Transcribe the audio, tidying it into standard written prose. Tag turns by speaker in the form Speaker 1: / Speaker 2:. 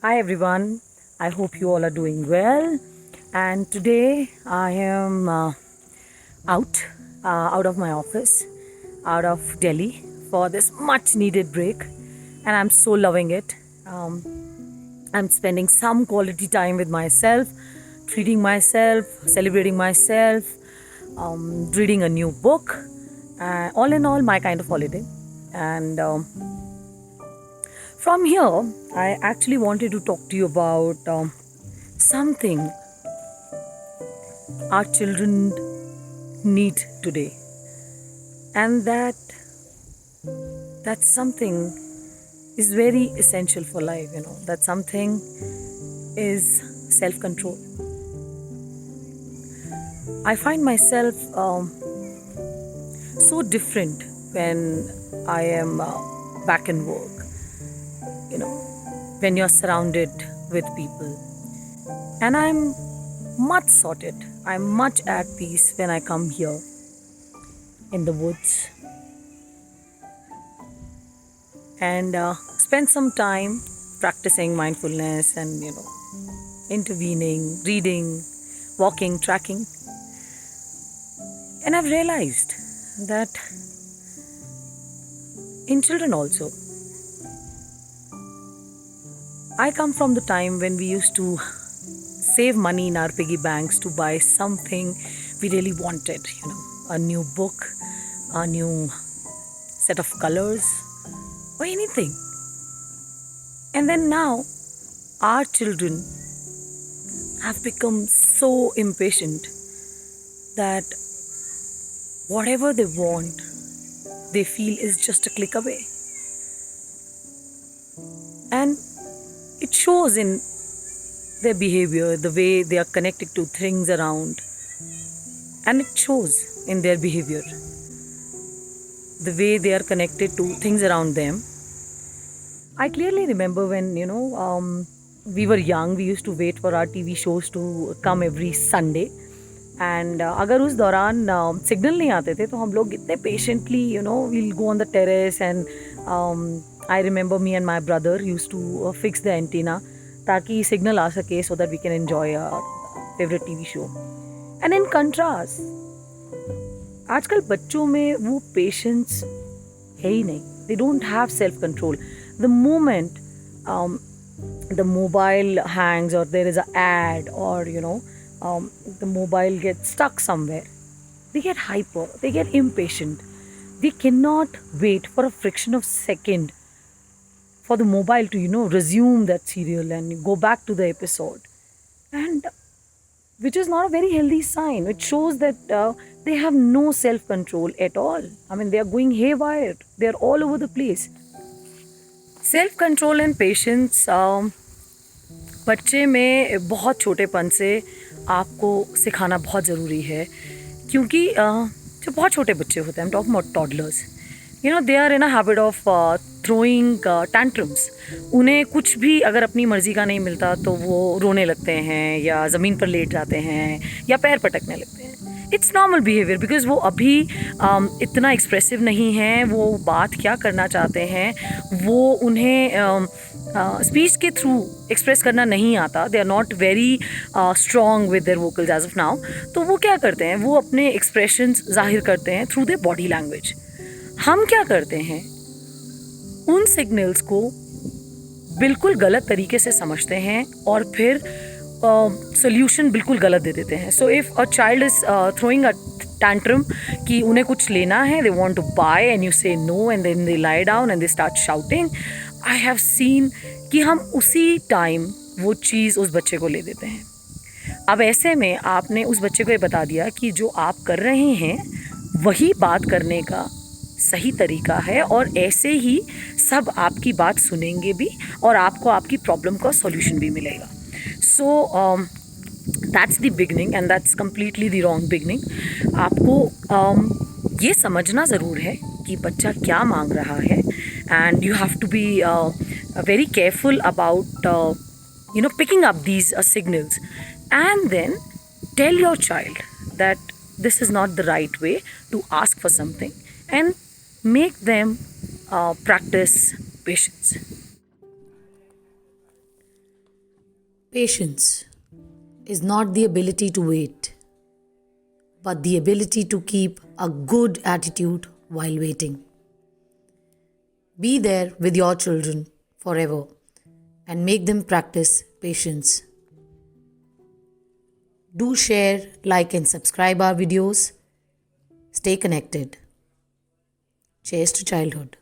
Speaker 1: Hi everyone, I hope you all are doing well. And today I am out of my office, out of Delhi for this much needed break, and I'm so loving it. Um, I'm spending some quality time with myself, treating myself, celebrating myself, reading a new book. All in all, my kind of holiday. And from here, I actually wanted to talk to you about something our children need today, and that something is very essential for life. That something is self control. I find myself so different when I am back in work. You know, when you're surrounded with people, and I'm much sorted. I'm much at peace when I come here in the woods and spend some time practicing mindfulness and intervening, reading, walking, tracking. And I've realized that in children also, I come from the time when we used to save money in our piggy banks to buy something we really wanted, a new book, a new set of colors, or anything. And then now, our children have become so impatient that whatever they want, they feel is just a click away. And it shows in their behavior, the way they are connected to things around, and it shows in their behavior, the way they are connected to things around them. I clearly remember when we were young, we used to wait for our TV shows to come every Sunday. And अगर उस दौरान signal नहीं आते थे तो हम लोग इतने patiently we'll go on the terrace and I remember me and my brother use to fix the antenna ताकि सिग्नल आ सके so that we can enjoy favourite TV show. And in contrast आजकल बच्चों में वो पेशेंस है ही नहीं. They don't have self control. The moment the mobile hangs or there is an ad or the mobile gets stuck somewhere, they get hyper, they get impatient. They cannot wait for a fraction of second for the mobile to resume that serial and go back to the episode, and which is not a very healthy sign. It shows that they have no self control at all. I mean, they are going haywire, they are all over the place. Self control and patience बच्चे में बहुत छोटेपन से आपको सिखाना बहुत ज़रूरी है, क्योंकि जो बहुत छोटे बच्चे होते हैं, talk about toddlers, they are in a habit of throwing tantrums. उन्हें कुछ भी अगर अपनी मर्ज़ी का नहीं मिलता तो वो रोने लगते हैं या ज़मीन पर लेट जाते हैं या पैर पटकने लगते हैं. इट्स नॉर्मल बिहेवियर बिकॉज वो अभी इतना एक्सप्रेसिव नहीं है. वो बात क्या करना चाहते हैं वो उन्हें स्पीच के थ्रू एक्सप्रेस करना नहीं आता. They are not very strong with their vocals as of now. तो वो क्या करते हैं, वो अपने एक्सप्रेशंस जाहिर करते हैं थ्रू देयर बॉडी लैंग्वेज. हम क्या करते हैं, उन सिग्नल्स को बिल्कुल गलत तरीके से समझते हैं और फिर सोल्यूशन बिल्कुल गलत दे देते हैं. So if a child is throwing a tantrum कि उन्हें कुछ लेना है, they want to buy and you say no and then they lie down and they start shouting. I have seen कि हम उसी टाइम वो चीज़ उस बच्चे को ले देते हैं. अब ऐसे में आपने उस बच्चे को ये बता दिया कि जो आप कर रहे हैं वही बात करने का सही तरीका है और ऐसे ही सब आपकी बात सुनेंगे भी और आपको आपकी प्रॉब्लम का सॉल्यूशन भी मिलेगा. So that's the beginning and that's completely the wrong beginning. आपको ये समझना ज़रूर है कि बच्चा क्या मांग रहा है and you have to be very careful about picking up these signals and then tell your child that this is not the right way to ask for something and make them practice patience. Patience is not the ability to wait, but the ability to keep a good attitude while waiting. Be there with your children forever and make them practice patience. Do share, like, and subscribe our videos. Stay connected. Cheers to childhood.